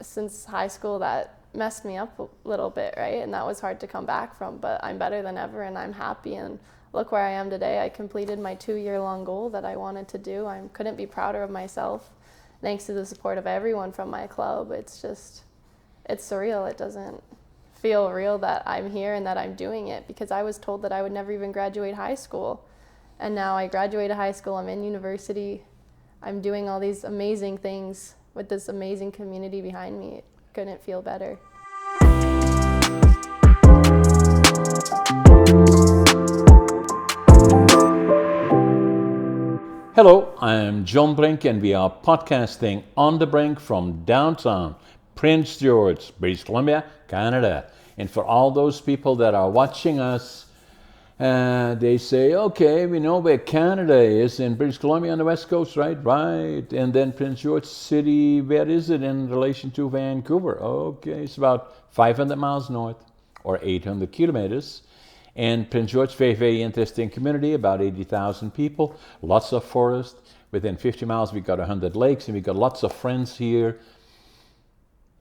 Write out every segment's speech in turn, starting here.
since high school that messed me up a little bit, right? And that was hard to come back from, but I'm better than ever and I'm happy, and look where I am today. I completed my 2-year-long goal that I wanted to do. I couldn't be prouder of myself, thanks to the support of everyone from my club. It's surreal. It doesn't feel real that I'm here and that I'm doing it, because I was told that I would never even graduate high school. And now I graduated high school, I'm in university, I'm doing all these amazing things with this amazing community behind me. It couldn't feel better. Hello, I'm John Brink, and we are podcasting on the Brink from downtown Prince George, British Columbia, Canada. And for all those people that are watching us, they say, okay, we know where Canada is, in British Columbia on the west coast, right? Right. And then Prince George City, where is it in relation to Vancouver? Okay, it's about 500 miles north, or 800 kilometers. And Prince George, very, very interesting community, about 80,000 people, lots of forest. Within 50 miles, we got 100 lakes, and we got lots of friends here.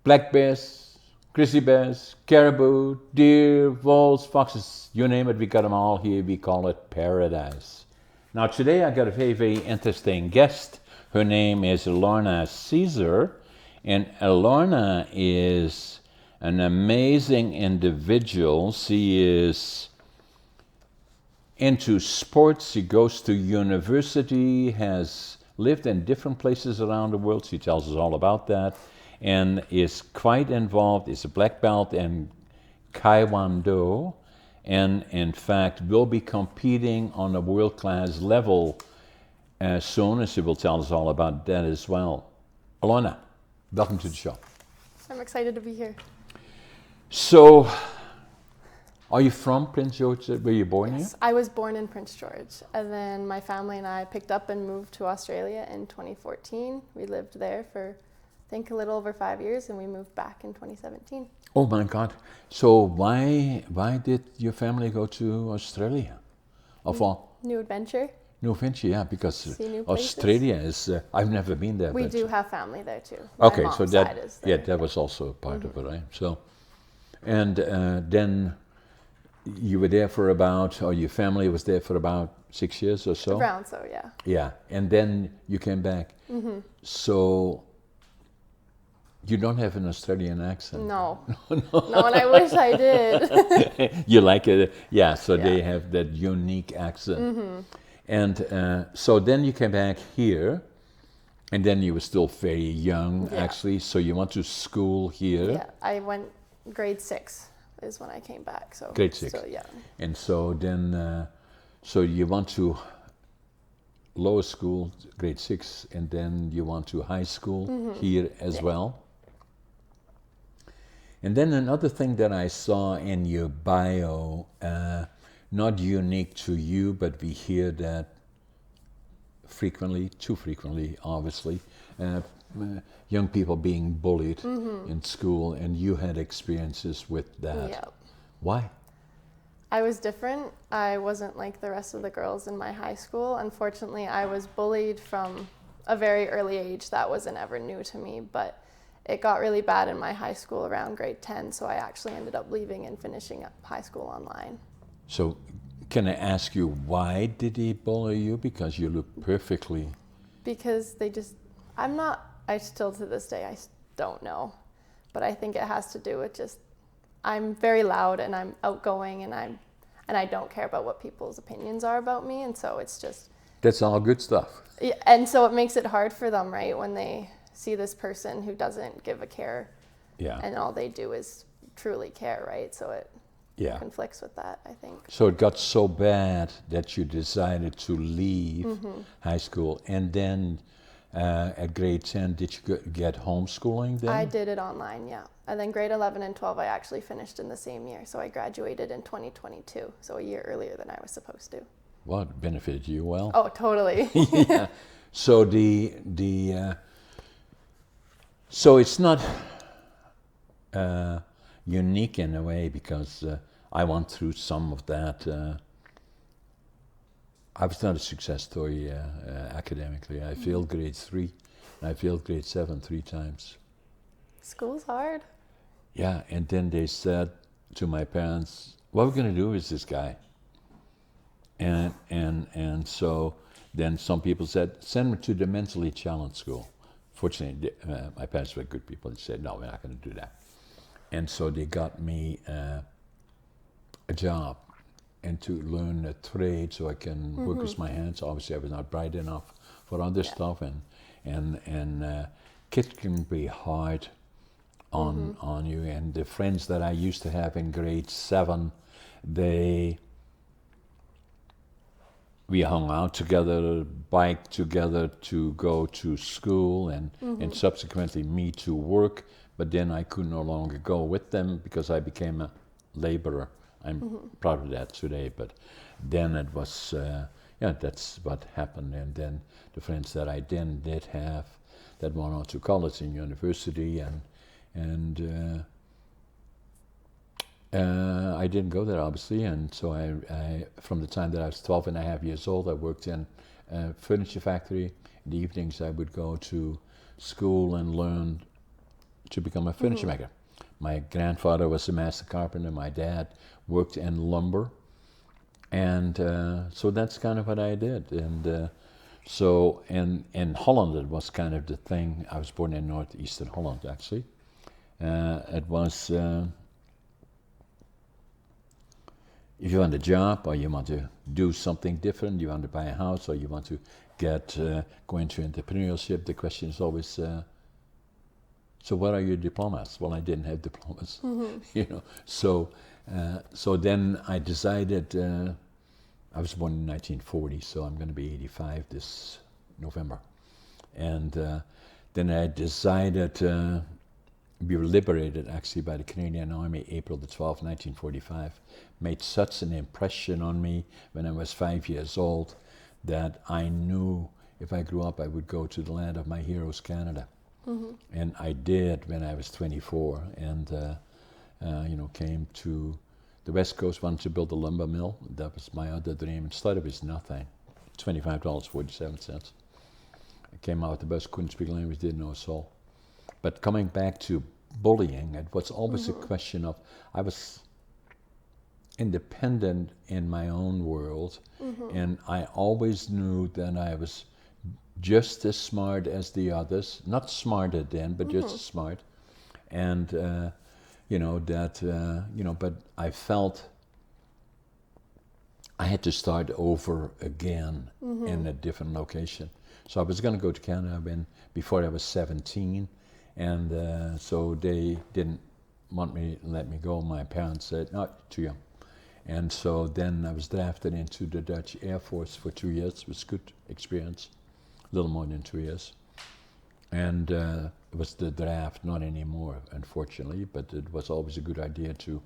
Black bears, grizzly bears, caribou, deer, wolves, foxes, you name it, we got them all here. We call it paradise. Now today I got a very, very interesting guest. Her name is Elora Ceaser, and Elora is an amazing individual. She is into sports. She goes to university, has lived in different places around the world. She tells us all about that, and is quite involved, is a black belt in Taekwondo, and in fact will be competing on a world-class level soon, and she will tell us all about that as well. Elora, welcome to the show. I'm excited to be here. So, are you from Prince George? Were you born here? I was born in Prince George, and then my family and I picked up and moved to Australia in 2014. We lived there for, I think, a little over 5 years, and we moved back in 2017. Oh my God! So why did your family go to Australia? Of all New adventure. New adventure, yeah, because See new places. Australia is. I've never been there. We but do have family there too. Okay, My so mom's that side is there. that was also a part of it, right? So, and then you were there for about, or your family was there for about 6 years or so. Around so, yeah. Yeah, and then you came back. So you don't have an Australian accent. No. No, and I wish I did. You like it, yeah. So Yeah. they have that unique accent, and so then you came back here, and then you were still very young, Yeah. actually. So you went to school here. Yeah, I went grade 6 is when I came back. So Grade 6. So, yeah. And so then, so you went to lower school, grade 6, and then you went to high school here as well. And then another thing that I saw in your bio, not unique to you, but we hear that frequently, too frequently, obviously, young people being bullied in school, and you had experiences with that. Yeah. Why? I was different. I wasn't like the rest of the girls in my high school. Unfortunately, I was bullied from a very early age. That wasn't ever new to me, but it got really bad in my high school around grade 10, so I actually ended up leaving and finishing up high school online. So can I ask you, why did he bully you? Because you look perfectly... Because I still to this day, I don't know. But I think it has to do with just, I'm very loud and I'm outgoing, and I don't care about what people's opinions are about me, and so it's just... That's all good stuff. Yeah, and so it makes it hard for them, right, when they see this person who doesn't give a care, and all they do is truly care, right? So it conflicts with that, I think. So it got so bad that you decided to leave high school, and then at grade 10, did you get homeschooling then? I did it online, yeah. And then grade 11 and 12, I actually finished in the same year. So I graduated in 2022, so a year earlier than I was supposed to. Well, it benefited you well. Oh, totally. Yeah. So so it's not unique in a way, because I went through some of that. I was not a success story academically. I failed grade 3, and I failed grade 7 3 times. School's hard. Yeah, and then they said to my parents, what we're going to do with this guy? And so then some people said, send him to the mentally challenged school. Fortunately, my parents were good people. They said, no, we're not going to do that. And so they got me a job and to learn a trade so I can work with my hands. Obviously, I was not bright enough for other stuff, and kids can be hard on you. And the friends that I used to have in grade 7, we hung out together, biked together to go to school, and subsequently me to work. But then I could no longer go with them because I became a laborer. I'm proud of that today, but then it was, that's what happened. And then the friends that I then did have that went on to college and university, and I didn't go there, obviously, and so I from the time that I was 12 and a half years old, I worked in a furniture factory. In the evenings, I would go to school and learn to become a furniture maker. My grandfather was a master carpenter. My dad worked in lumber, and so that's kind of what I did. And so in Holland, it was kind of the thing. I was born in northeastern Holland, actually. It was if you want a job or you want to do something different, you want to buy a house or you want to go into entrepreneurship, the question is always, so what are your diplomas? Well, I didn't have diplomas, So then I decided, I was born in 1940, so I'm going to be 85 this November. And then I decided, we were liberated actually by the Canadian Army April the 12th, 1945. Made such an impression on me when I was 5 years old that I knew if I grew up I would go to the land of my heroes, Canada. And I did when I was 24, and came to the West Coast, wanted to build a lumber mill. That was my other dream. It started with nothing, $25.47. I came out the bus, couldn't speak language, didn't know a soul. But coming back to bullying, it was always a question of, I was independent in my own world, and I always knew that I was just as smart as the others, not smarter then, but just as smart. And, but I felt I had to start over again in a different location. So I was going to go to Canada before I was 17. And so they didn't want me to let me go. My parents said, no, too young. And so then I was drafted into the Dutch Air Force for 2 years. It was a good experience, a little more than 2 years. And it was the draft, not anymore, unfortunately, but it was always a good idea to,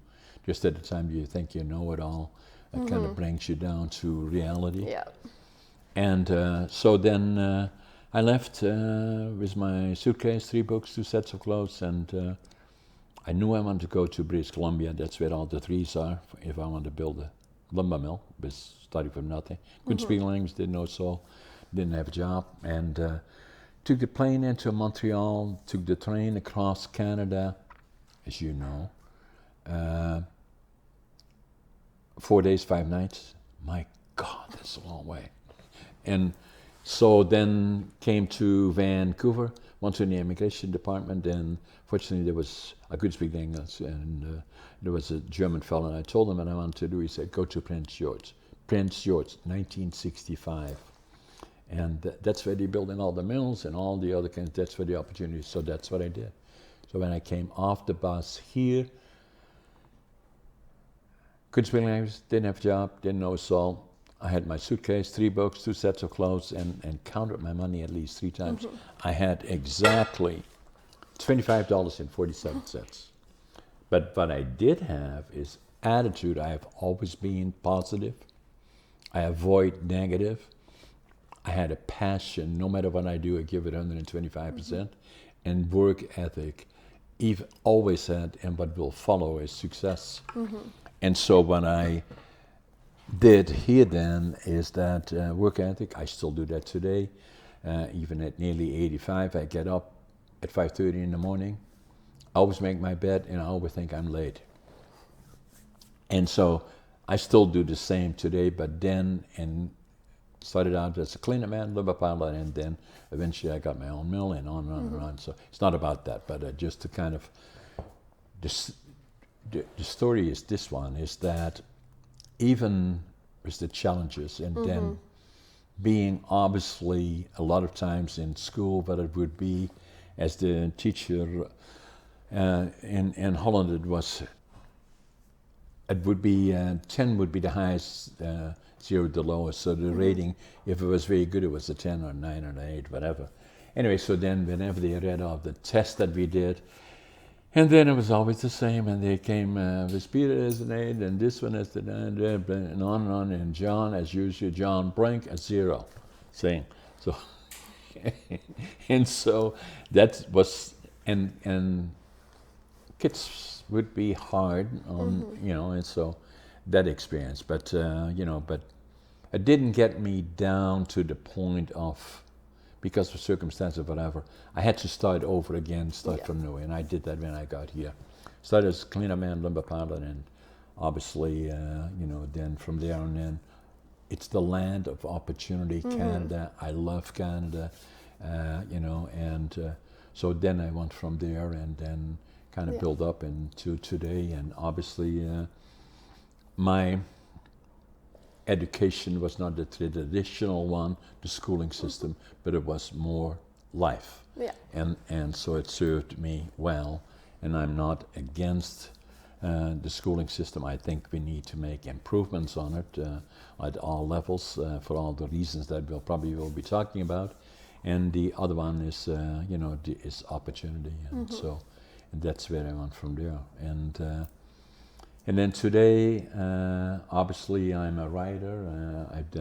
just at the time you think you know it all, it kind of brings you down to reality. Yeah. And so then I left with my suitcase, 3 books, 2 sets of clothes, and I knew I wanted to go to British Columbia. That's where all the trees are. If I wanted to build a lumber mill, was studying from nothing. Couldn't speak language, didn't know soul, didn't have a job, and took the plane into Montreal, took the train across Canada, as you know. 4 days, 5 nights. My God, that's a long way. And so then came to Vancouver, went to the immigration department, and fortunately I could speak English, and there was a German fellow, and I told him what I wanted to do. He said, go to Prince George. Prince George, 1965. And that's where they're building all the mills and all the other kinds, that's where the opportunities, so that's what I did. So when I came off the bus here, couldn't speak language, didn't have a job, didn't know a soul. I had my suitcase, 3 books, 2 sets of clothes, and counted my money at least 3 times. I had exactly $25.47. But what I did have is attitude. I have always been positive. I avoid negative. I had a passion. No matter what I do, I give it 125%. And work ethic. Eve always said, and what will follow is success. And so what I did here then is that work ethic, I still do that today. Even at nearly 85, I get up at 5:30 in the morning. always make my bed, and I always think I'm late. And so I still do the same today, but then, and started out as a cleaner man, lumber pilot, and then eventually I got my own mill and on and on and on. So it's not about that, but just to kind of, the story is this one, is that even with the challenges and then being obviously a lot of times in school, but it would be as the teacher in Holland, it would be 10 would be the highest, 0 the lowest. So the rating, if it was very good, it was a 10 or 9 or an 8, whatever. Anyway, so then whenever they read off the test that we did, and then it was always the same, and they came with Peter as an 8, and this one as the 9, and on, and John, as usual, John Brink, a 0, saying, so, and so that was, and kids would be hard on, you know, and so that experience, but, you know, but it didn't get me down to the point of, because of circumstances, whatever, I had to start over again, start from new, and I did that when I got here. Started as cleaner man, lumber pilot, and obviously, you know, then from there on in, it's the land of opportunity, Canada. I love Canada, you know, and so then I went from there and then kind of built up into today, and obviously my education was not the traditional one, the schooling system, but it was more life. Yeah. And so it served me well, and I'm not against the schooling system. I think we need to make improvements on it at all levels for all the reasons that we'll probably will be talking about. And the other one is, you know, is opportunity, and so and that's where I went from there. And then today, obviously, I'm a writer. I've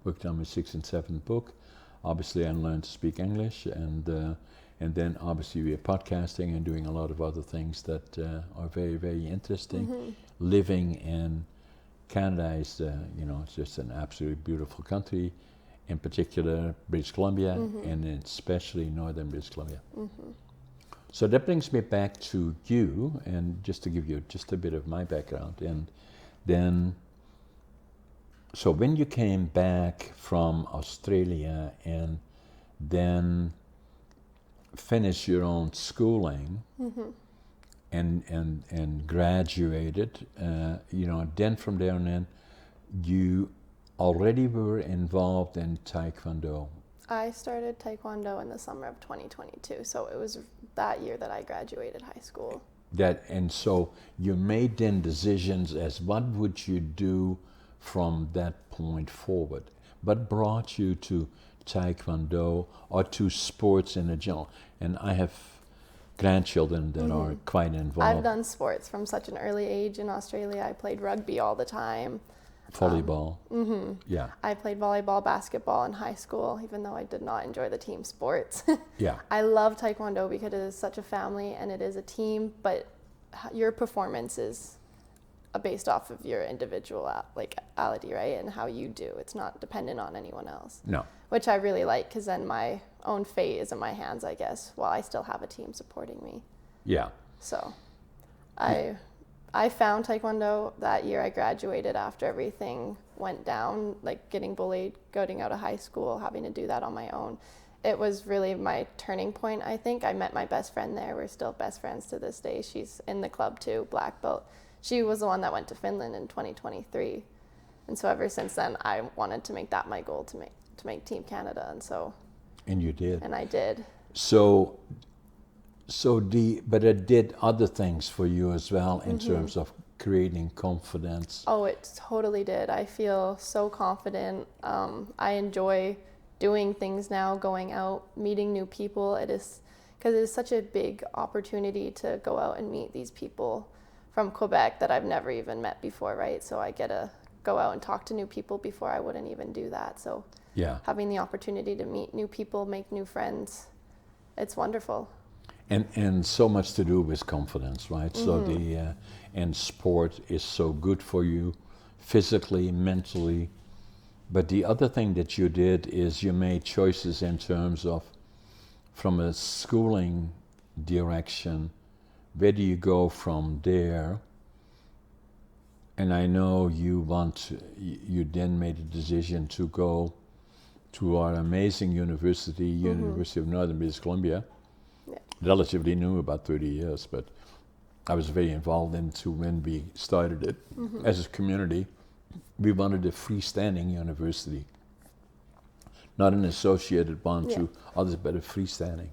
worked on my 6th and 7th book. Obviously, I learned to speak English, and then obviously we're podcasting and doing a lot of other things that are very, very interesting. Living in Canada is, you know, it's just an absolutely beautiful country. In particular, British Columbia, and especially northern British Columbia. So that brings me back to you, and just to give you just a bit of my background. And then, so when you came back from Australia and then finished your own schooling and graduated, you know, then from there on in, you already were involved in Taekwondo. I started Taekwondo in the summer of 2022, so it was that year that I graduated high school. And so you made then decisions as what would you do from that point forward? What brought you to Taekwondo or to sports in general? And I have grandchildren that are quite involved. I've done sports from such an early age in Australia. I played rugby all the time. Volleyball. Yeah. I played volleyball, basketball in high school, even though I did not enjoy the team sports. Yeah. I love Taekwondo because it is such a family and it is a team, but your performance is based off of your individuality, right? And how you do. It's not dependent on anyone else. No. Which I really like, because then my own fate is in my hands, I guess, while I still have a team supporting me. Yeah. So I found Taekwondo that year I graduated, after everything went down, like getting bullied, going out of high school, having to do that on my own. It was really my turning point, I think. I met my best friend there. We're still best friends to this day. She's in the club too, black belt. She was the one that went to Finland in 2023. And so ever since then, I wanted to make that my goal, to make Team Canada. And you did. And I did. But it did other things for you as well in terms of creating confidence. Oh, it totally did. I feel so confident. I enjoy doing things now, going out, meeting new people. It is, because it is such a big opportunity to go out and meet these people from Quebec that I've never even met before, right? So I get to go out and talk to new people before I wouldn't even do that. So yeah, having the opportunity to meet new people, make new friends, it's wonderful. And so much to do with confidence, right? So and sport is so good for you physically, mentally. But the other thing that you did is you made choices in terms of, from a schooling direction, where do you go from there? And I know you then made a decision to go to our amazing university, University of Northern British Columbia. Yeah. Relatively new, about 30 years, but I was very involved into when we started it as a community. We wanted a freestanding university, not an associated one to others, but a freestanding.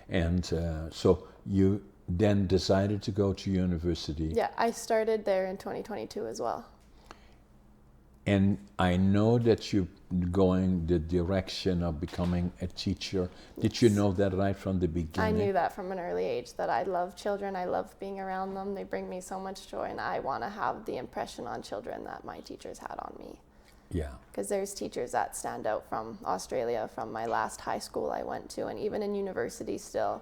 And so you then decided to go to university. Yeah, I started there in 2022 as well. And I know that you're going the direction of becoming a teacher. Did you know that right from the beginning? I knew that from an early age, that I love children. I love being around them. They bring me so much joy, and I want to have the impression on children that my teachers had on me. Yeah. Because there's teachers that stand out from Australia, from my last high school I went to, and even in university still.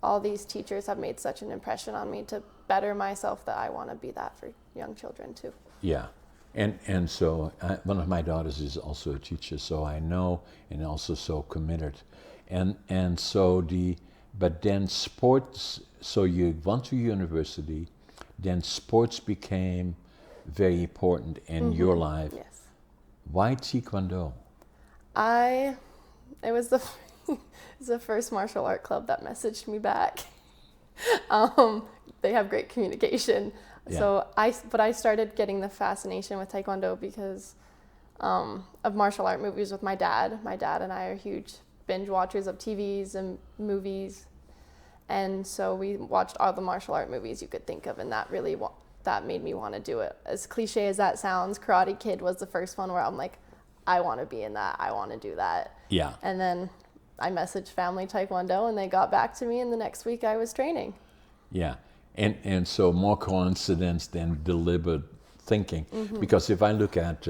All these teachers have made such an impression on me to better myself that I want to be that for young children too. Yeah. And so one of my daughters is also a teacher, so I know, and also so committed. And so but then sports, so you went to university, then sports became very important in your life. Yes. Why Taekwondo? It was the first martial art club that messaged me back. They have great communication. Yeah. So I started getting the fascination with Taekwondo because of martial art movies with my dad. My dad and I are huge binge watchers of TVs and movies. And so we watched all the martial art movies you could think of, and that really that made me want to do it. As cliche as that sounds, Karate Kid was the first one where I'm like, I want to be in that. I want to do that. Yeah. And then I messaged Family Taekwondo, and they got back to me, and the next week I was training. Yeah. And so more coincidence than deliberate thinking. Because if I look at,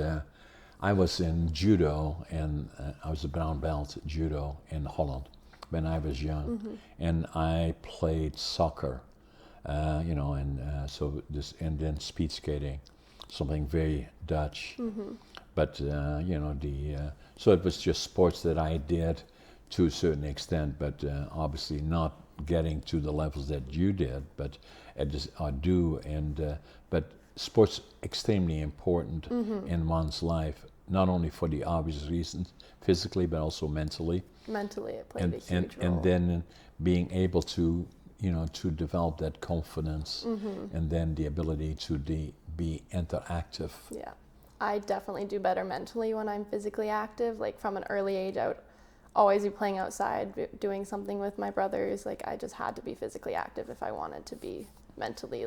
I was in judo, and I was a brown belt judo in Holland when I was young. And I played soccer, so this, and then speed skating, something very Dutch. But, so it was just sports that I did to a certain extent, but obviously not getting to the levels that you did, but I do. But sports extremely important in one's life, not only for the obvious reasons, physically, but also mentally. Mentally, it played a huge role. And then being able to, to develop that confidence, and then the ability to be interactive. Yeah, I definitely do better mentally when I'm physically active. Like from an early age, I would always be playing outside, doing something with my brothers. Like I just had to be physically active if I wanted to be mentally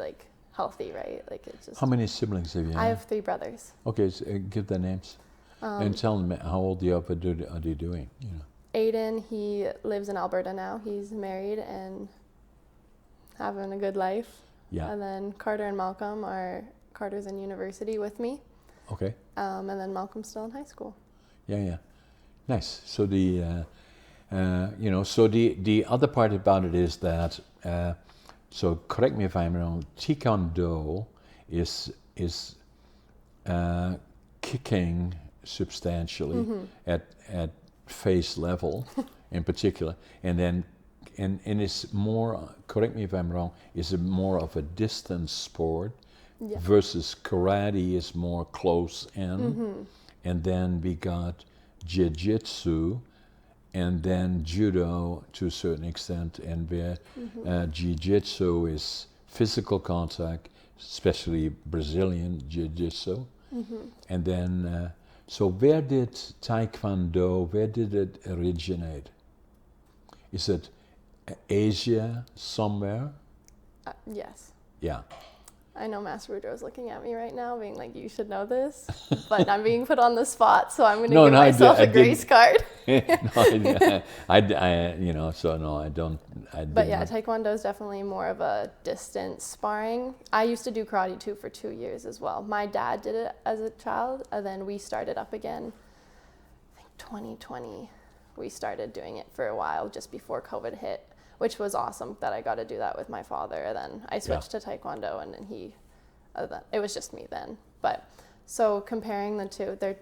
healthy, right? Like it's just. How many siblings have you? I have 3 brothers. Okay, so give their names and tell them how old they are. What are they doing? Aiden, he lives in Alberta now. He's married and having a good life. Yeah. And then Carter and Malcolm Carter's in university with me. Okay. And then Malcolm's still in high school. Yeah. Nice. So the other part about it is that, so correct me if I'm wrong, Taekwondo is kicking substantially at face level in particular, and it's more, correct me if I'm wrong, is it more of a distance sport versus karate is more close in, and then we got jiu-jitsu, and then judo to a certain extent, and where jiu-jitsu is physical contact, especially Brazilian jiu-jitsu, and then so where did Taekwondo, where did it originate? Is it Asia somewhere? Yes. Yeah. I know Master Boudreaux's looking at me right now, being like, you should know this, but I'm being put on the spot, so I'm going to give myself a grace card. I don't. But yeah, Taekwondo is definitely more of a distance sparring. I used to do karate too for 2 years as well. My dad did it as a child, and then we started up again, I think 2020. We started doing it for a while just before COVID hit, which was awesome that I got to do that with my father. And then I switched to Taekwondo, and then it was just me then. But so comparing the two, they're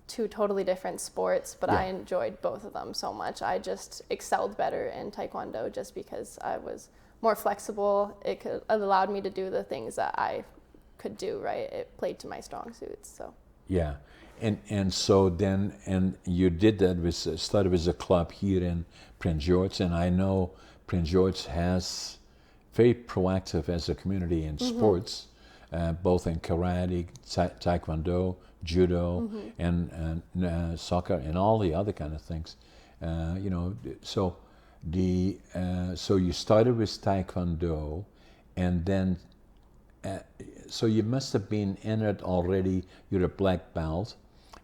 2 totally different sports, but I enjoyed both of them so much. I just excelled better in Taekwondo just because I was more flexible. It allowed me to do the things that I could do, right? It played to my strong suits, so. Yeah, and so then, and you did that with, started with a club here in Prince George, and I know Prince George has very proactive as a community in sports, both in karate, taekwondo, judo, and soccer, and all the other kind of things. You know, so so you started with taekwondo, and then so you must have been in it already. You're a black belt,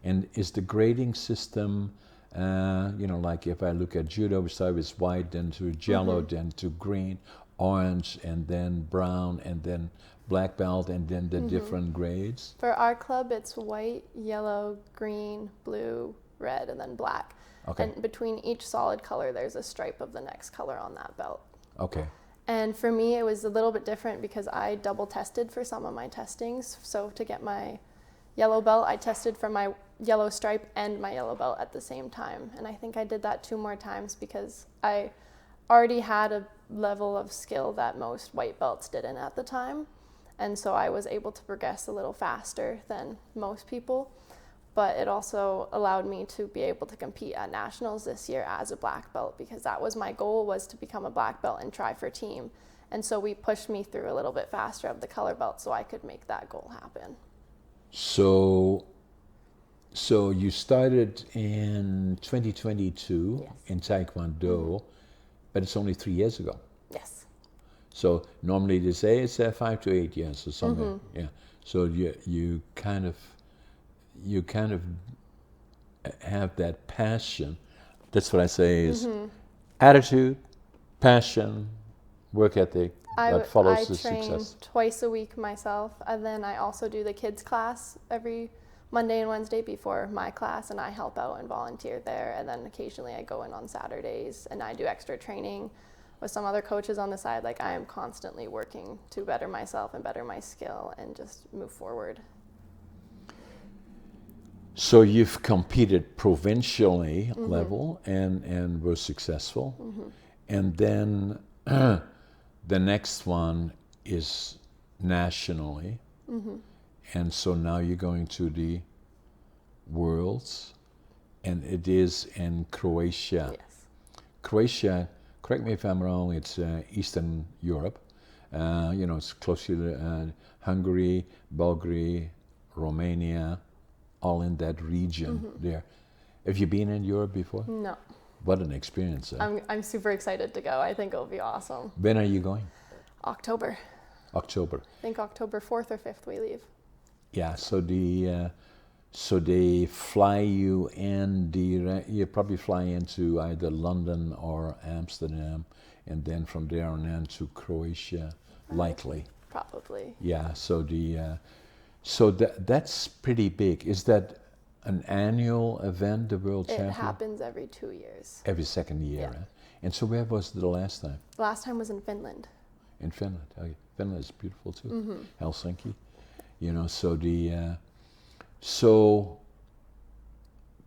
and is the grading system, you know, like if I look at judo, we start with white, then to yellow, then to green, orange, and then brown, and then black belt, and then the different grades? For our club, it's white, yellow, green, blue, red, and then black. Okay. And between each solid color, there's a stripe of the next color on that belt. Okay. And for me, it was a little bit different because I double tested for some of my testings. So to get my yellow belt, I tested for my yellow stripe and my yellow belt at the same time. And I think I did that 2 more times because I already had a level of skill that most white belts didn't at the time. And so I was able to progress a little faster than most people. But it also allowed me to be able to compete at nationals this year as a black belt, because that was my goal, was to become a black belt and try for team. And so we pushed me through a little bit faster of the color belt so I could make that goal happen. So you started in 2022 Yes. in Taekwondo, but it's only 3 years ago. Yes. So normally they say it's 5 to 8 years or something. Yeah. So you kind of have that passion. That's what I say is attitude, passion, work ethic that follows the train success. twice a week myself, and then I also do the kids class every Monday and Wednesday before my class, and I help out and volunteer there. And then occasionally I go in on Saturdays and I do extra training with some other coaches on the side. Like, I am constantly working to better myself and better my skill and just move forward. So you've competed provincially level and were successful. And then the next one is nationally. And so now you're going to the Worlds, and it is in Croatia. Yes. Croatia, correct me if I'm wrong, it's Eastern Europe. You know, it's close to Hungary, Bulgaria, Romania, all in that region there. Have you been in Europe before? No. What an experience. I'm super excited to go. I think it'll be awesome. When are you going? October. October. I think October 4th or 5th we leave. Yeah, so they fly you in, you probably fly into either London or Amsterdam, and then from there on in to Croatia, likely. Probably. Yeah, so that's pretty big. Is that an annual event, the World It Champion? happens every 2 years. Every second year, Yeah. right? And so where was it the last time? Last time was in Finland. In Finland. Okay. Finland is beautiful too. Helsinki. You know, so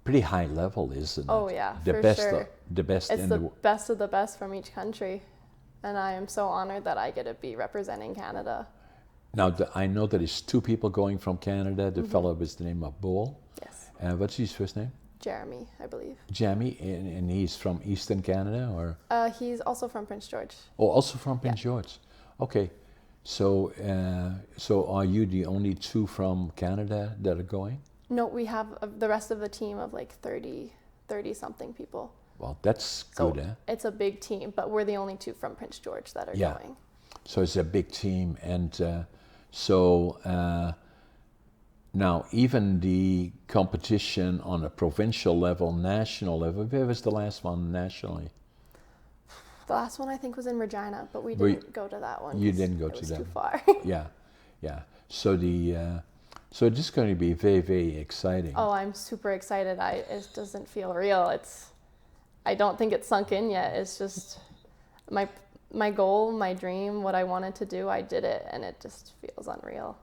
pretty high level, isn't it? Oh yeah, the for best sure. The best It's in the best of the best from each country. And I am so honored that I get to be representing Canada. Now, I know that there's 2 people going from Canada. The fellow with the name of Bull. Yes. What's his first name? Jeremy, I believe. Jamie, and he's from Eastern Canada, or? He's also from Prince George. Oh, also from Prince George. Okay. So, so are you the only 2 from Canada that are going? No, we have the rest of the team of like 30 something people. Well, that's So good, eh? it's a big team, but we're the only 2 from Prince George that are going. So it's a big team, and now even the competition on a provincial level, national level. Where was the last one nationally? The last one I think was in Regina, but we didn't go to that one. You didn't go it to was that too far. Yeah. So so this is going to be very, very exciting. Oh, I'm super excited. It doesn't feel real. I don't think it's sunk in yet. It's just my goal, my dream, what I wanted to do, I did it, and it just feels unreal.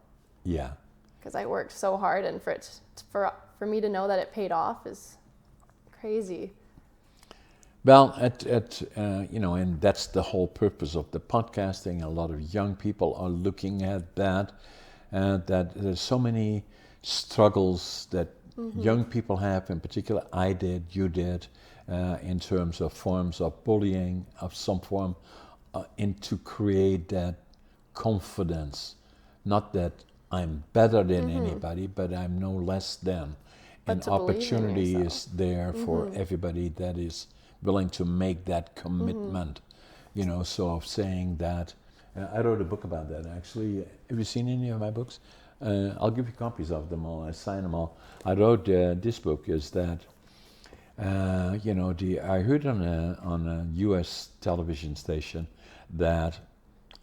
Yeah. Because I worked so hard, and for me to know that it paid off is crazy. Well, and that's the whole purpose of the podcasting. A lot of young people are looking at that, that there's so many struggles that young people have, in particular I did, you did, in terms of forms of bullying of some form, and to create that confidence, not that I'm better than anybody, but I'm no less than. But And to believe in opportunity yourself. is there for everybody that is willing to make that commitment. So of saying that, I wrote a book about that actually. Have you seen any of my books? I'll give you copies of them all. I sign them all. I wrote this book is that, I heard on a U.S. television station that,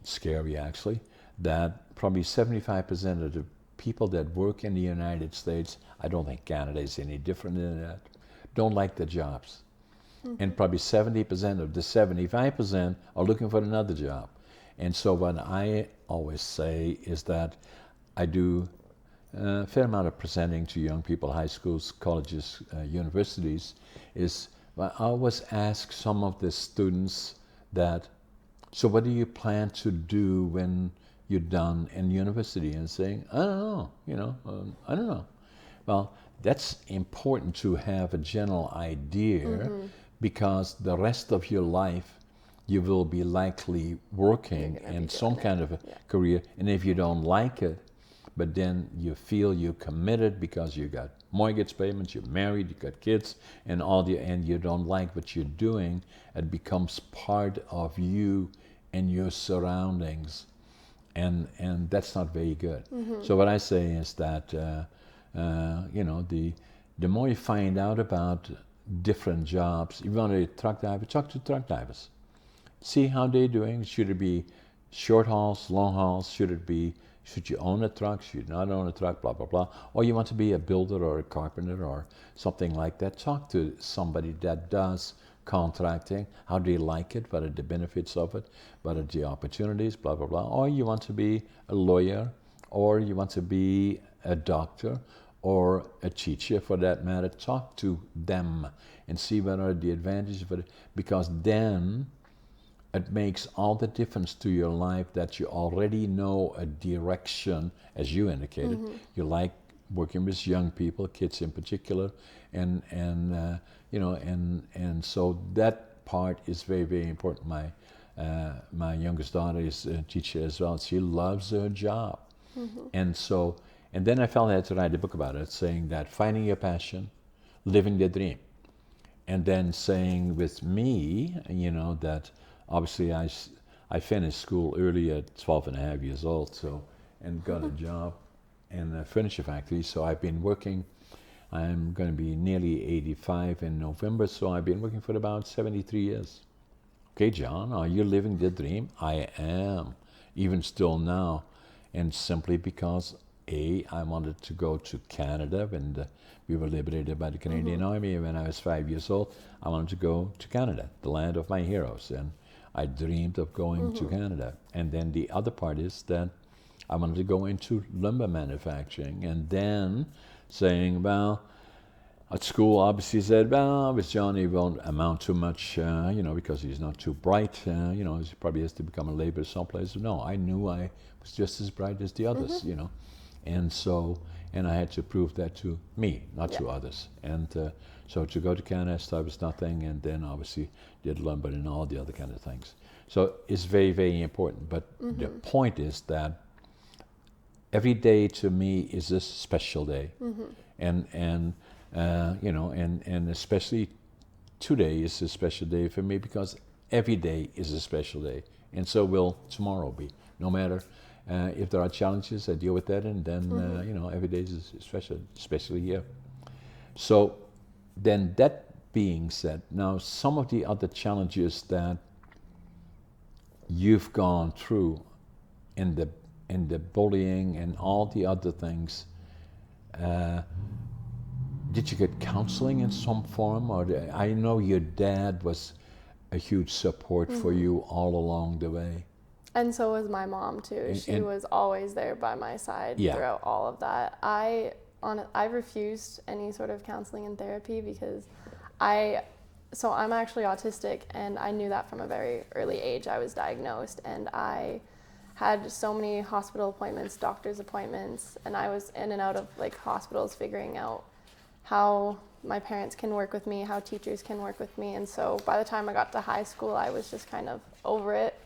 scary actually, that probably 75% of the people that work in the United States, I don't think Canada is any different than that, don't like their jobs. And probably 70% of the 75% are looking for another job. And so what I always say is that I do a fair amount of presenting to young people, high schools, colleges, universities, is I always ask some of the students that, so what do you plan to do when you're done in university? And saying, I don't know, I don't know. Well, that's important to have a general idea because the rest of your life you will be likely working in some kind of a career. And if you don't like it, but then you feel you're committed because you got mortgage payments, you're married, you got kids, and and you don't like what you're doing, it becomes part of you and your surroundings, and that's not very good. So what I say is that the more you find out about different jobs, if you want to be a truck driver, talk to truck drivers. See how they're doing. Should it be short hauls, long hauls? Should you own a truck? Should you not own a truck? Blah, blah, blah. Or you want to be a builder or a carpenter or something like that. Talk to somebody that does contracting. How do you like it? What are the benefits of it? What are the opportunities? Blah, blah, blah. Or you want to be a lawyer, or you want to be a doctor, or a teacher for that matter. Talk to them and see what are the advantages of it, because then it makes all the difference to your life that you already know a direction, as you indicated. You like working with young people, kids in particular, and so that part is very, very important. My youngest daughter is a teacher as well. She loves her job, and then I felt I had to write a book about it, saying that finding your passion, living the dream, and then saying with me, that obviously I finished school early at 12 and a half years old, and got a job in a furniture factory. So I've been working, I'm going to be nearly 85 in November, so I've been working for about 73 years. Okay, John, are you living the dream? I am, even still now, and simply because I wanted to go to Canada when we were liberated by the Canadian Army. When I was 5 years old, I wanted to go to Canada, the land of my heroes, and I dreamed of going to Canada. And then the other part is that I wanted to go into lumber manufacturing, and then saying, well, at school obviously said, well, with Johnny won't amount to much, because he's not too bright, he probably has to become a laborer someplace. No, I knew I was just as bright as the others, and I had to prove that to me, not to others. And so to go to Canada, start with nothing, and then obviously did lumber and all the other kind of things. So it's very, very important. But the point is that every day to me is a special day, and especially today is a special day for me because every day is a special day, and so will tomorrow be. No matter if there are challenges, I deal with that, and then every day is special, especially here. So then that being said, now some of the other challenges that you've gone through in the bullying and all the other things, did you get counseling in some form? Or I know your dad was a huge support for you all along the way. And so was my mom too. She was always there by my side throughout all of that. I refused any sort of counseling and therapy because I so I'm actually autistic, and I knew that from a very early age. I was diagnosed, and I had so many hospital appointments, doctor's appointments, and I was in and out of like hospitals figuring out how my parents can work with me, how teachers can work with me. And so by the time I got to high school, I was just kind of over it.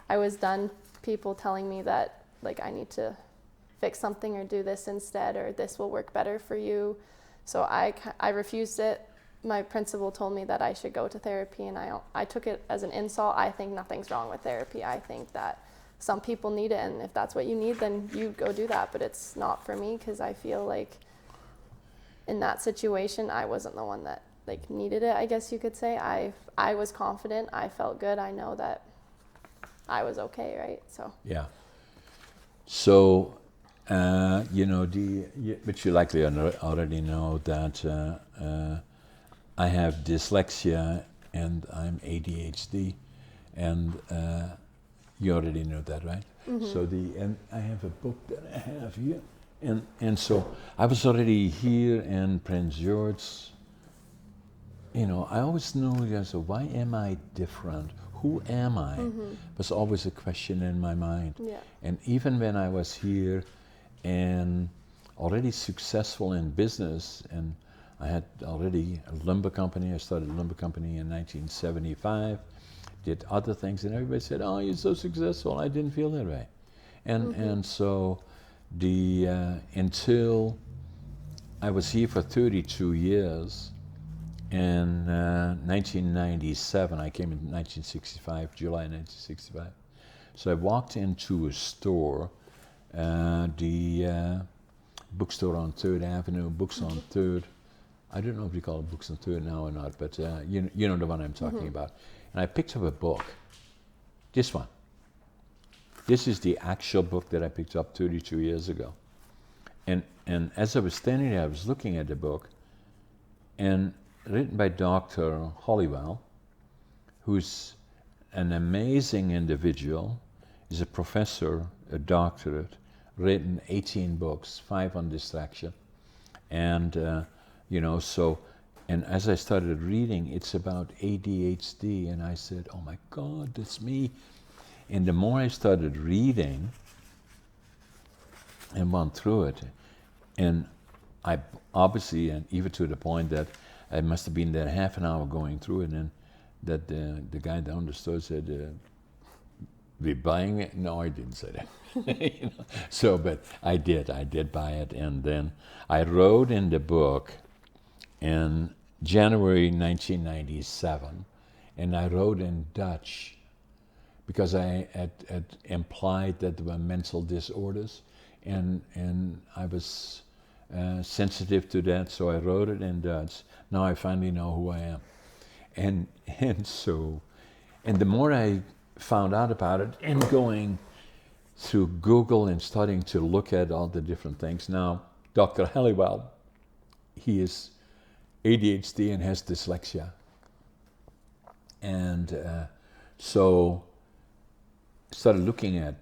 I was done people telling me that like I need to fix something or do this instead, or this will work better for you. So I refused it. My principal told me that I should go to therapy, and I took it as an insult. I think nothing's wrong with therapy. I think that some people need it, and if that's what you need, then you go do that. But it's not for me, because I feel like in that situation, I wasn't the one that like needed it, I guess you could say. I was confident. I felt good. I know that I was okay, right? So Yeah. So, but you likely already know that I have dyslexia and I'm ADHD, and you already know that, right? Mm-hmm. So and I have a book that I have here, and so I was already here in Prince George. I always knew, so why am I different? Who am I? Mm-hmm. Was always a question in my mind. Yeah. And even when I was here and already successful in business, and I had already a lumber company. I started a lumber company in 1975, did other things, and everybody said, "Oh, you're so successful." I didn't feel that way. And so until I was here for 32 years, in 1997, I came in 1965, July 1965. So I walked into a store, the bookstore on 3rd Avenue, Books on 3rd. I don't know if you call it Books on 3rd now or not, but you know the one I'm talking about. And I picked up a book, this one. This is the actual book that I picked up 32 years ago. And as I was standing there, I was looking at the book, and written by Dr. Hollywell, who's an amazing individual. He's a professor, a doctorate, written 18 books, 5 on distraction. And, and as I started reading, it's about ADHD, and I said, oh my God, that's me. And the more I started reading and went through it, and I obviously, and even to the point that I must have been there half an hour going through it, and that the guy down the store said, "We buying it?" No, I didn't say that. So, but I did buy it, and then I wrote in the book in January 1997, and I wrote in Dutch because I had implied that there were mental disorders, and I was sensitive to that, so I wrote it in Dutch. Now I finally know who I am. And the more I found out about it, and going through Google and starting to look at all the different things. Now, Dr. Halliwell, he is ADHD and has dyslexia. And so I started looking at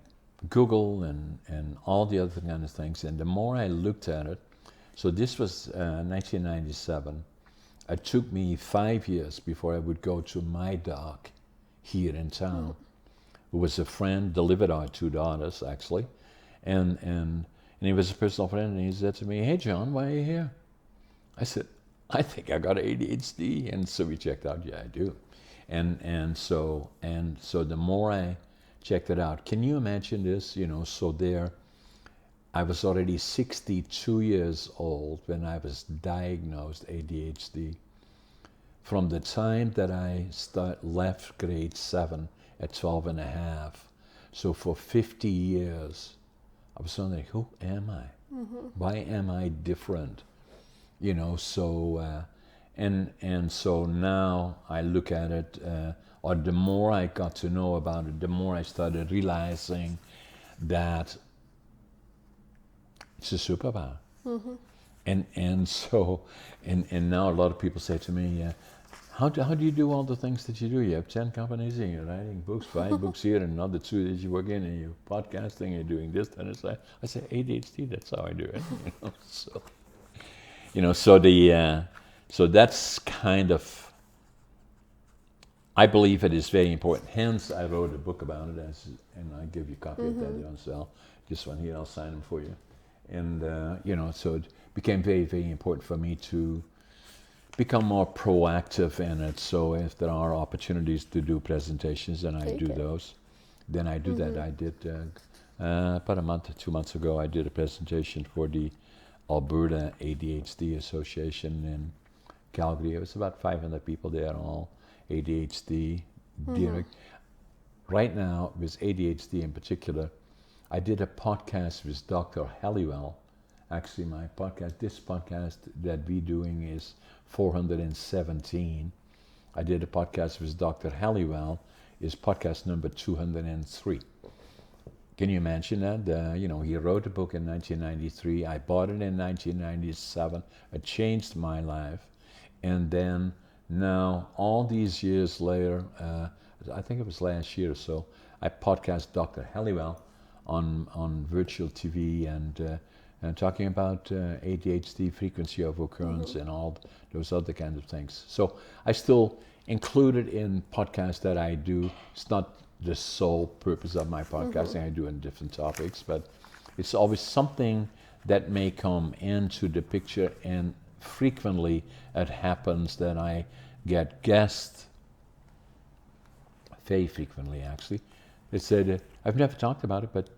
Google and all the other kind of things. And the more I looked at it, so this was 1997. It took me 5 years before I would go to my doc here in town, who was a friend, delivered our 2 daughters actually, and he was a personal friend, and he said to me, "Hey John, why are you here?" I said, "I think I got ADHD," and so we checked out. Yeah, I do, and so the more I checked it out, can you imagine this? So there, I was already 62 years old when I was diagnosed ADHD. From the time that I left grade 7 at 12 and a half, so for 50 years, I was wondering, who am I? Why am I different? So now I look at it, or the more I got to know about it, the more I started realizing that it's a superpower. And now a lot of people say to me, how do you do all the things that you do? You have 10 companies, and you're writing books, 5 books here, and another 2 that you work in, and you're podcasting, and you're doing this, and it's like, I say, ADHD, that's how I do it. So that's kind of I believe it is very important. Hence, I wrote a book about it, and I give you a copy of that, John. So this one here, I'll sign them for you. And so it became very, very important for me to become more proactive in it. So if there are opportunities to do presentations, and I do those, then I do that. I did about a month or 2 months ago. I did a presentation for the Alberta ADHD Association in Calgary. It was about 500 people there, all ADHD. Right now, with ADHD in particular, I did a podcast with Dr. Halliwell. Actually, this podcast that we're doing is 417. I did a podcast with Dr. Halliwell, is podcast number 203. Can you imagine that? He wrote a book in 1993. I bought it in 1997. It changed my life. And then now, all these years later, I think it was last year or so, I podcast Dr. Halliwell on virtual TV and talking about ADHD, frequency of occurrence, and all those other kinds of things. So I still include it in podcasts that I do. It's not the sole purpose of my podcasting. I do in different topics, but it's always something that may come into the picture, and frequently it happens that I get guests, very frequently actually, they said, I've never talked about it, but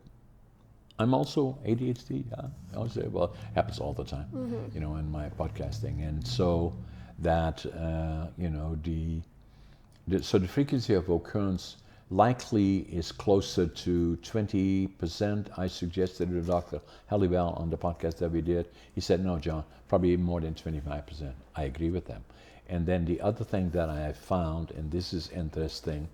I'm also ADHD. I would say, well, it happens all the time, in my podcasting. And so that, so the frequency of occurrence likely is closer to 20%. I suggested to Dr. Halliwell on the podcast that we did. He said, no, John, probably more than 25%. I agree with them. And then the other thing that I have found, and this is interesting,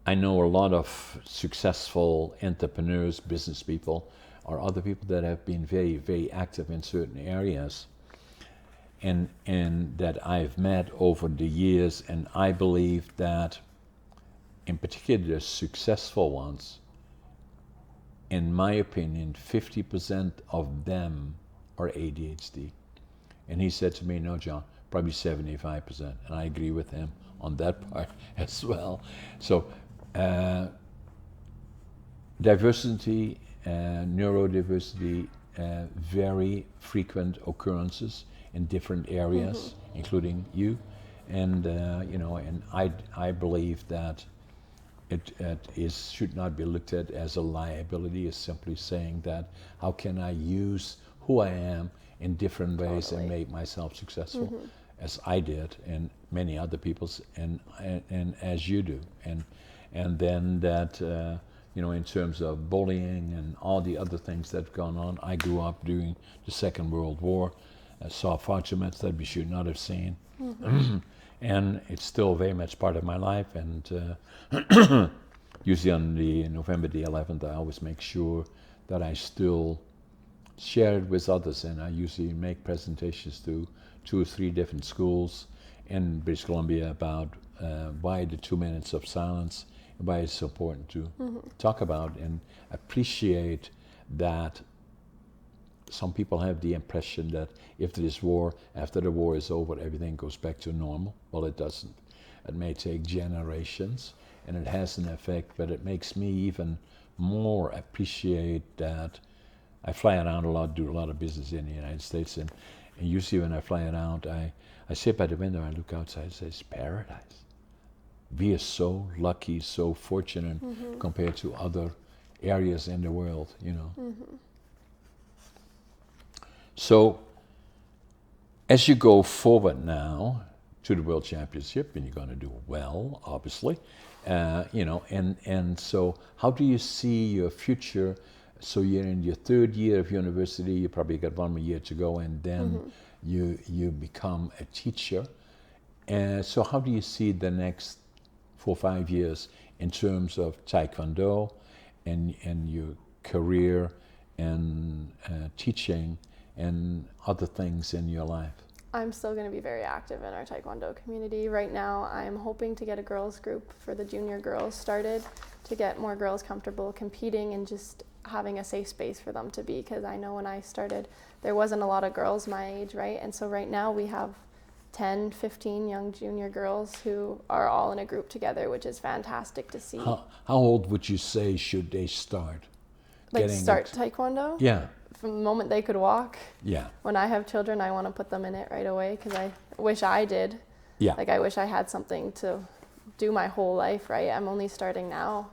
I know a lot of successful entrepreneurs, business people, or other people that have been very, very active in certain areas, and that I've met over the years, and I believe that in particular the successful ones, in my opinion, 50% of them are ADHD. And he said to me, no, John, probably 75%. And I agree with him on that part as well. So diversity, neurodiversity, very frequent occurrences in different areas, including you. And, and I believe that it should not be looked at as a liability. It's simply saying that how can I use who I am in different ways and make myself successful, as I did, and many other people's, and as you do, and then that in terms of bullying and all the other things that have gone on. I grew up during the Second World War. I saw far too much that we should not have seen. And it's still very much part of my life, and usually on the November the 11th, I always make sure that I still share it with others, and I usually make presentations to 2 or 3 different schools in British Columbia about why the 2 minutes of silence, and why it's important to talk about and appreciate that. Some people have the impression that if there is war, after the war is over, everything goes back to normal. Well, it doesn't. It may take generations, and it has an effect, but it makes me even more appreciate that. I fly around a lot, do a lot of business in the United States, and usually when I fly around, I sit by the window, I look outside, and say, it's paradise. We are so lucky, so fortunate compared to other areas in the world, So, as you go forward now to the World Championship, and you're going to do well, obviously, and so how do you see your future? So you're in your 3rd year of university, you probably got 1 more year to go, and then you become a teacher. So how do you see the next 4 or 5 years in terms of Taekwondo and your career and teaching and other things in your life? I'm still going to be very active in our Taekwondo community. Right now, I'm hoping to get a girls group for the junior girls started to get more girls comfortable competing and just having a safe space for them to be, because I know when I started, there wasn't a lot of girls my age, right? And so right now we have 10, 15 young junior girls who are all in a group together, which is fantastic to see. How old would you say should they start? Like start Taekwondo? Yeah. From the moment they could walk. Yeah. When I have children, I want to put them in it right away because I wish I did. Yeah. Like I wish I had something to do my whole life, right? I'm only starting now.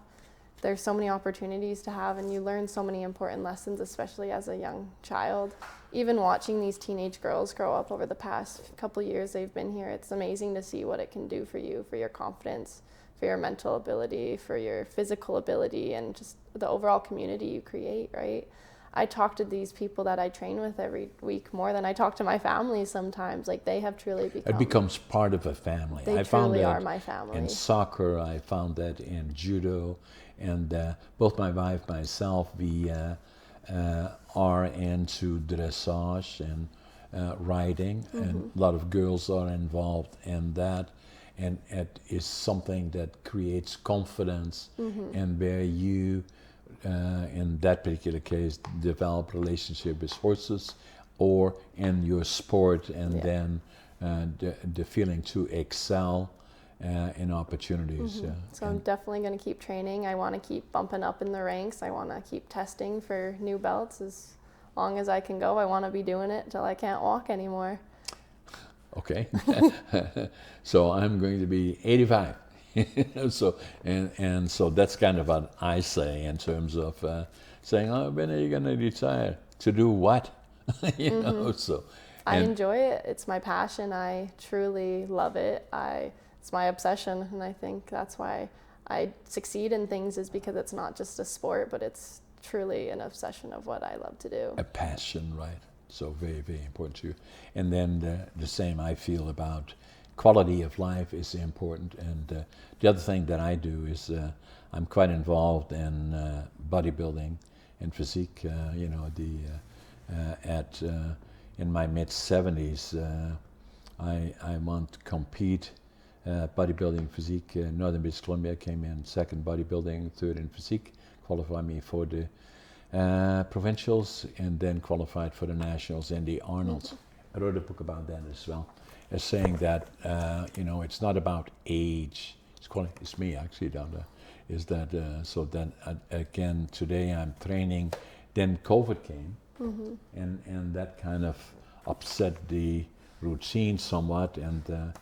There's so many opportunities to have, and you learn so many important lessons, especially as a young child. Even watching these teenage girls grow up over the past couple years they've been here, it's amazing to see what it can do for you, for your confidence, for your mental ability, for your physical ability, and just the overall community you create, right? I talk to these people that I train with every week more than I talk to my family sometimes. Like they have truly become... It becomes part of a family. They I found truly that are my family. in soccer, I found that in judo, and both my wife, myself, we are into dressage and riding, and a lot of girls are involved in that, and it is something that creates confidence, and where you, in that particular case, develop relationship with horses, or in your sport, and then the feeling to excel in opportunities. So I'm definitely going to keep training. I want to keep bumping up in the ranks. I want to keep testing for new belts as long as I can go. I want to be doing it till I can't walk anymore. Okay. So I'm going to be 85. So and so that's kind of what I say in terms of saying, oh, when are you going to retire? To do what? You know, so. I enjoy it. It's my passion. I truly love it. It's my obsession, and I think that's why I succeed in things, is because it's not just a sport, but it's truly an obsession of what I love to do. A passion, right? So very, very important to you. And then the same I feel about quality of life is important. And the other thing that I do is I'm quite involved in bodybuilding and physique. You know, in my mid 70s, I want to compete. Bodybuilding physique, Northern British Columbia, came in second bodybuilding, third in physique, qualified me for the provincials, and then qualified for the nationals and the Arnolds. I wrote a book about that as well, as saying that you know, it's not about age. It's me actually down there. Is that so? Then again today I'm training. Then COVID came, and that kind of upset the routine somewhat, and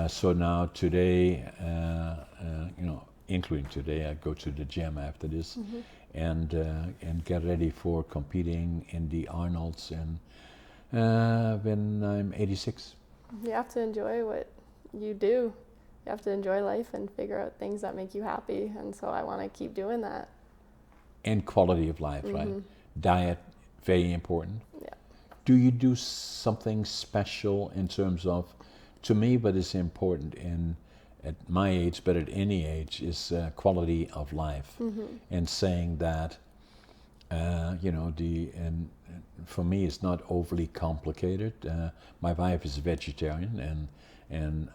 so now today, you know, including today, I go to the gym after this, and get ready for competing in the Arnolds, and when I'm 86. You have to enjoy what you do. You have to enjoy life and figure out things that make you happy, and so I want to keep doing that. And quality of life, right? Diet, very important. Yeah. Do you do something special in terms of, to me, what is important at my age, but at any age, is quality of life, and saying that, you know, and for me, it's not overly complicated. My wife is a vegetarian, and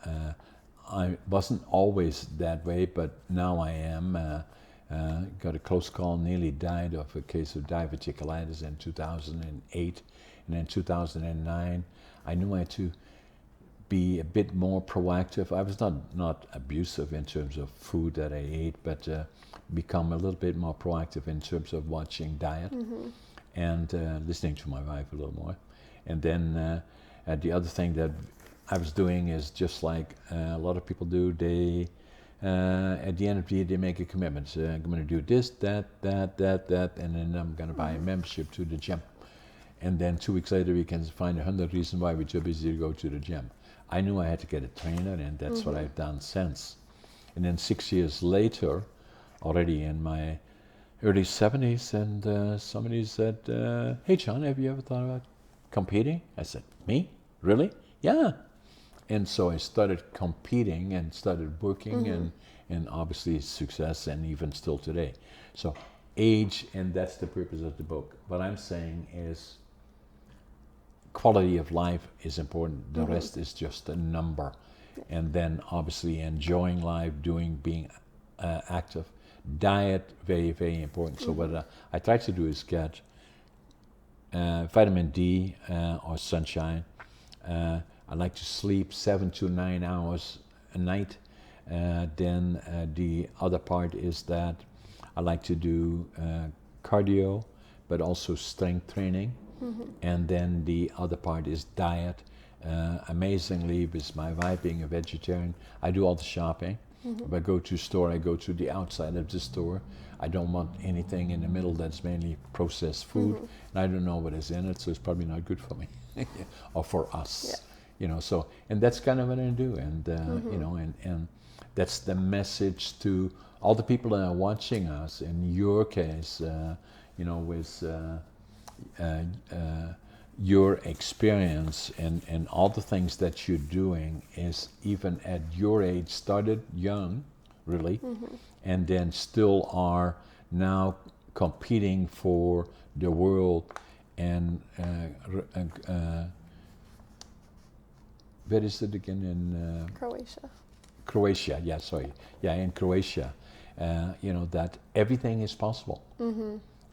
I wasn't always that way, but now I am. Got a close call, nearly died of a case of diverticulitis in 2008, and in 2009, I knew I had to be a bit more proactive. I was not abusive in terms of food that I ate, but become a little bit more proactive in terms of watching diet, and listening to my wife a little more. And then the other thing that I was doing is just like a lot of people do. They at the end of the year they make a commitment. I'm going to do this, that, and then I'm going to buy a membership to the gym. And then 2 weeks later we can find 100 reasons why we're too busy to go to the gym. I knew I had to get a trainer, and that's what I've done since. And then 6 years later, already in my early 70s, and somebody said, hey John, have you ever thought about competing? I said, me? Really? Yeah. And so I started competing and started working, and obviously success, and even still today. So age, and that's the purpose of the book. What I'm saying is quality of life is important. The rest is just a number. And then obviously enjoying life, being active. Diet, very, very important. So what I try to do is get vitamin D or sunshine. I like to sleep 7 to 9 hours a night. Then the other part is that I like to do cardio, but also strength training. And then the other part is diet. Amazingly, with my wife being a vegetarian, I do all the shopping. If I go to a store, I go to the outside of the store. I don't want anything in the middle that's mainly processed food, and I don't know what is in it, so it's probably not good for me or for us. So, and that's kind of what I do, and and that's the message to all the people that are watching us. In your case, with your experience and all the things that you're doing is even at your age started young, really, and then still are now competing for the world. And where is it again? In Croatia. Croatia, in Croatia. That everything is possible.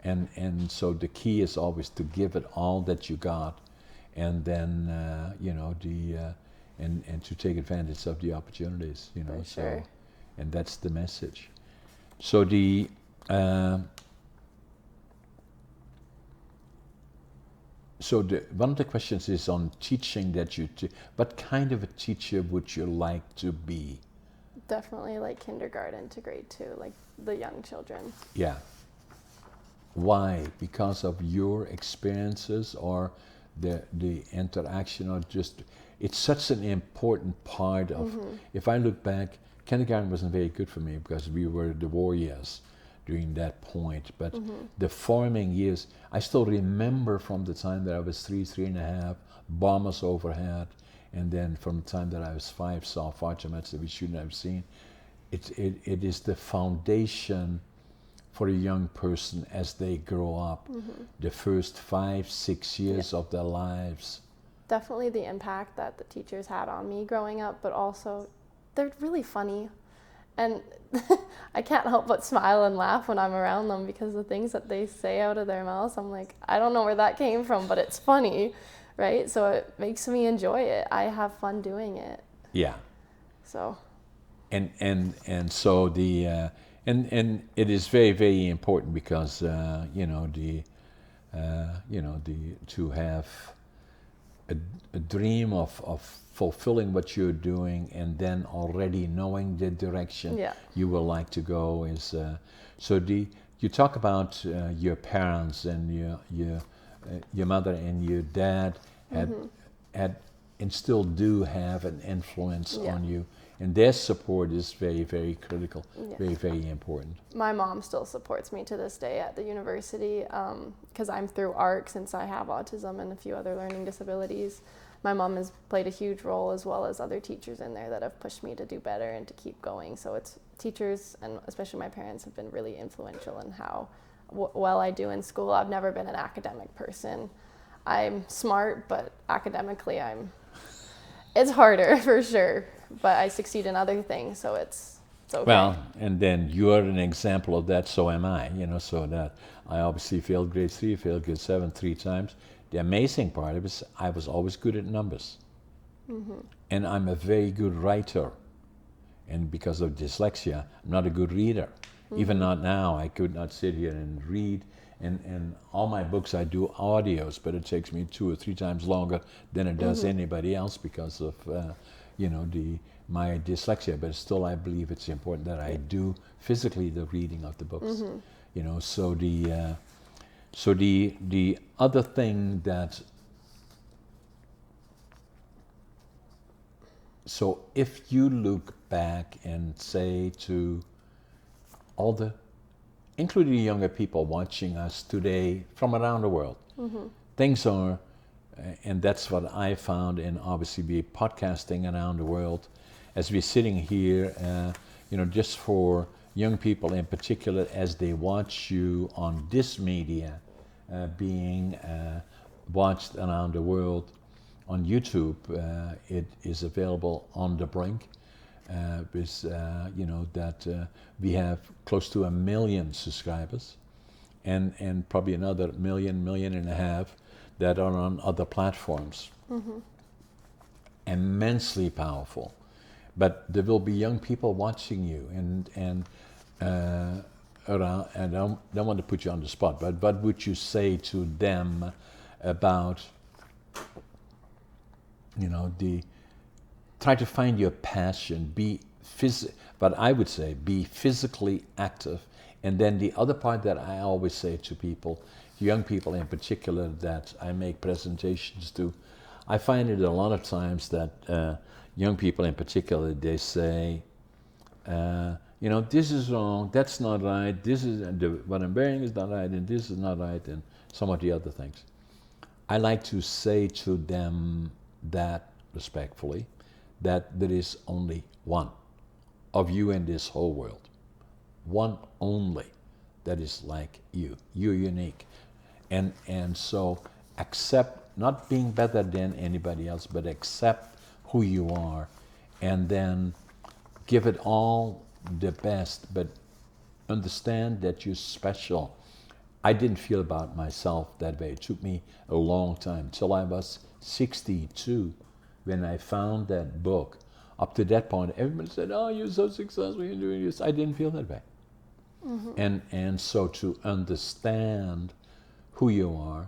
And so the key is always to give it all that you got, and then and to take advantage of the opportunities. For So, sure. and that's the message. So the one of the questions is on teaching that you. What kind of a teacher would you like to be? Definitely like kindergarten to grade 2, like the young children. Yeah. Why? Because of your experiences, or the interaction, or just it's such an important part of. If I look back, kindergarten wasn't very good for me because we were the warriors during that point. But the forming years, I still remember from the time that I was 3.5, bombers overhead, and then from the time that I was 5, saw fighter jets that we shouldn't have seen. It is the foundation for a young person as they grow up, the first 5-6 years of their lives. Definitely the impact that the teachers had on me growing up, but also they're really funny. And I can't help but smile and laugh when I'm around them because the things that they say out of their mouths, I'm like, I don't know where that came from, but it's funny, right? So it makes me enjoy it. I have fun doing it. Yeah. So. And so the and it is very, very important because to have a dream of fulfilling what you're doing, and then already knowing the direction you would like to go is you talk about your parents and your mother and your dad had and still do have an influence on you. And their support is very, very critical, very, very important. My mom still supports me to this day at the university because I'm through ARC since I have autism and a few other learning disabilities. My mom has played a huge role, as well as other teachers in there that have pushed me to do better and to keep going. So it's teachers, and especially my parents, have been really influential in how well I do in school. I've never been an academic person. I'm smart, but academically it's harder for sure. But I succeed in other things, so it's okay. Well, and then you're an example of that, so am I, so that I obviously failed grade 3, failed grade 7 3 times. The amazing part is I was always good at numbers. And I'm a very good writer. And because of dyslexia, I'm not a good reader. Even not now, I could not sit here and read. And all my books, I do audios, but it takes me 2 or 3 times longer than it does anybody else because of my dyslexia. But still, I believe it's important that I do physically the reading of the books. So the other thing that. So if you look back and say to all the, including the younger people watching us today from around the world, things are, and that's what I found, and obviously be podcasting around the world, as we're sitting here, just for young people in particular, as they watch you on this media, being watched around the world. On YouTube, it is available on the Brink. We have close to 1 million subscribers, and probably another 1.5 million that are on other platforms. immensely powerful. But there will be young people watching you, and around. And I don't want to put you on the spot, but what would you say to them about, the try to find your passion, but I would say be physically active. And then the other part that I always say to people, young people in particular, that I make presentations to, I find it a lot of times that young people in particular, they say, this is wrong, that's not right, what I'm wearing is not right, and this is not right, and some of the other things. I like to say to them that respectfully, that there is only one of you in this whole world. One only that is like you. You're unique. And so accept, not being better than anybody else, but accept who you are, and then give it all the best, but understand that you're special. I didn't feel about myself that way. It took me a long time, till I was 62, when I found that book. Up to that point, everybody said, "Oh, you're so successful, you're doing this." I didn't feel that way. Mm-hmm. And so to understand who you are,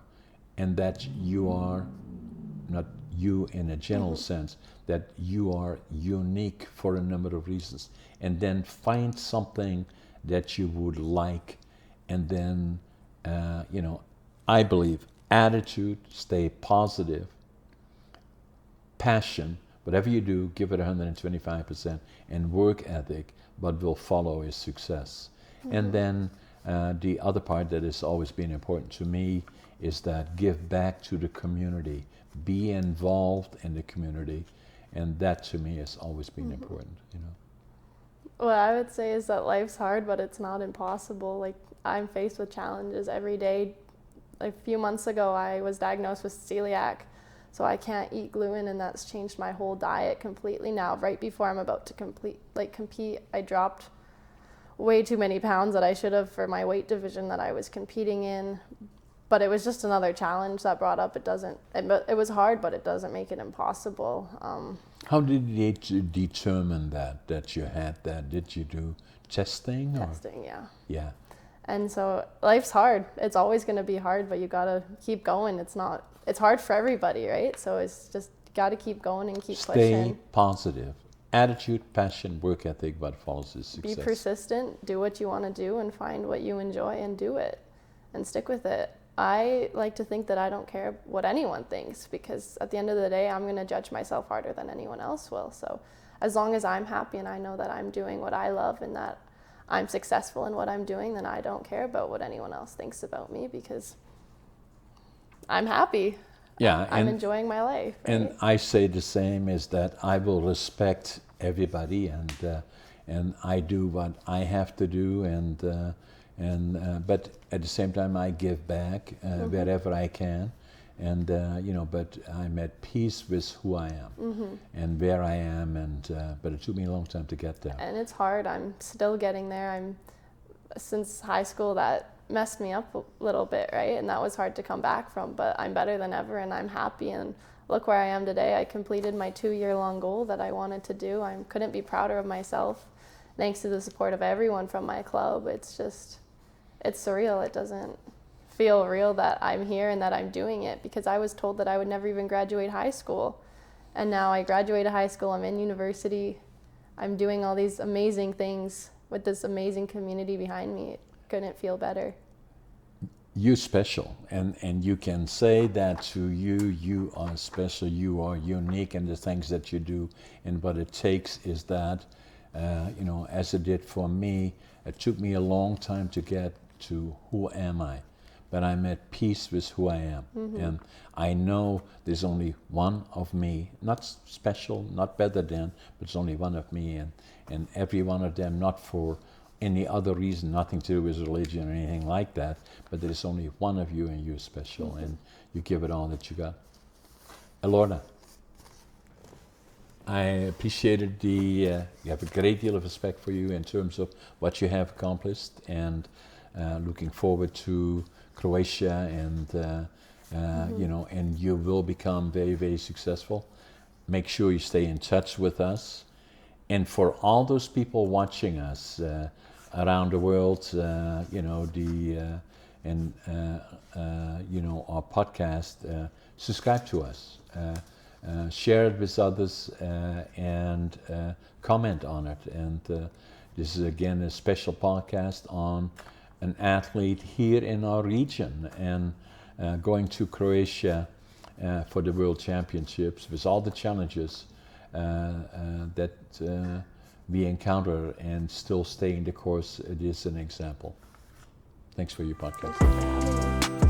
and that you are not you in a general sense, that you are unique for a number of reasons, and then find something that you would like, and then I believe attitude, stay positive, passion, whatever you do, give it 125%, and work ethic, what will follow is success. Mm-hmm. And then the other part that has always been important to me is that give back to the community, be involved in the community, and that to me has always been important. What I would say is that life's hard, but it's not impossible. Like, I'm faced with challenges every day. A few months ago, I was diagnosed with celiac, so I can't eat gluten, and that's changed my whole diet completely now. Right before I'm about to compete, I dropped way too many pounds that I should have for my weight division that I was competing in. But it was just another challenge that brought up. It was hard, but it doesn't make it impossible. How did they determine that you had that? Did you do testing? Testing, yeah. Yeah. And so life's hard. It's always going to be hard, but you got to keep going. It's hard for everybody, right? So it's just got to keep going and keep pushing. Stay positive. Attitude, passion, work ethic, what follows is success. Be persistent, do what you want to do, and find what you enjoy and do it and stick with it. I like to think that I don't care what anyone thinks, because at the end of the day, I'm going to judge myself harder than anyone else will. So as long as I'm happy and I know that I'm doing what I love and that I'm successful in what I'm doing, then I don't care about what anyone else thinks about me, because I'm happy. Yeah, I'm enjoying my life. Right? And I say the same, is that I will respect everybody, and I do what I have to do, but at the same time I give back wherever I can, and but I'm at peace with who I am and where I am, but it took me a long time to get there. And it's hard. I'm still getting there. Since high school, that messed me up a little bit, right? And that was hard to come back from, but I'm better than ever, and I'm happy, and look where I am today. I completed my 2-year-long goal that I wanted to do. I couldn't be prouder of myself, thanks to the support of everyone from my club. It's surreal. It doesn't feel real that I'm here and that I'm doing it, because I was told that I would never even graduate high school. And now I graduated high school, I'm in university, I'm doing all these amazing things with this amazing community behind me. It couldn't feel better. You're special, and you can say that to you. You are special, you are unique in the things that you do, and what it takes is that, as it did for me, it took me a long time to get to who am I, but I'm at peace with who I am. And I know there's only one of me, not special, not better than, but it's only one of me, and every one of them, not for any other reason, nothing to do with religion or anything like that, but there is only one of you, and you're special, and you give it all that you got. Elora, I appreciated you have a great deal of respect for you in terms of what you have accomplished, and looking forward to Croatia, and and you will become very, very successful. make sure you stay in touch with us. And for all those people watching us around the world, you know, you know, our podcast, subscribe to us, share it with others, and comment on it. And this is again a special podcast on an athlete here in our region and going to Croatia for the World Championships with all the challenges that we encounter and still staying the course. It is an example. Thanks for your podcast.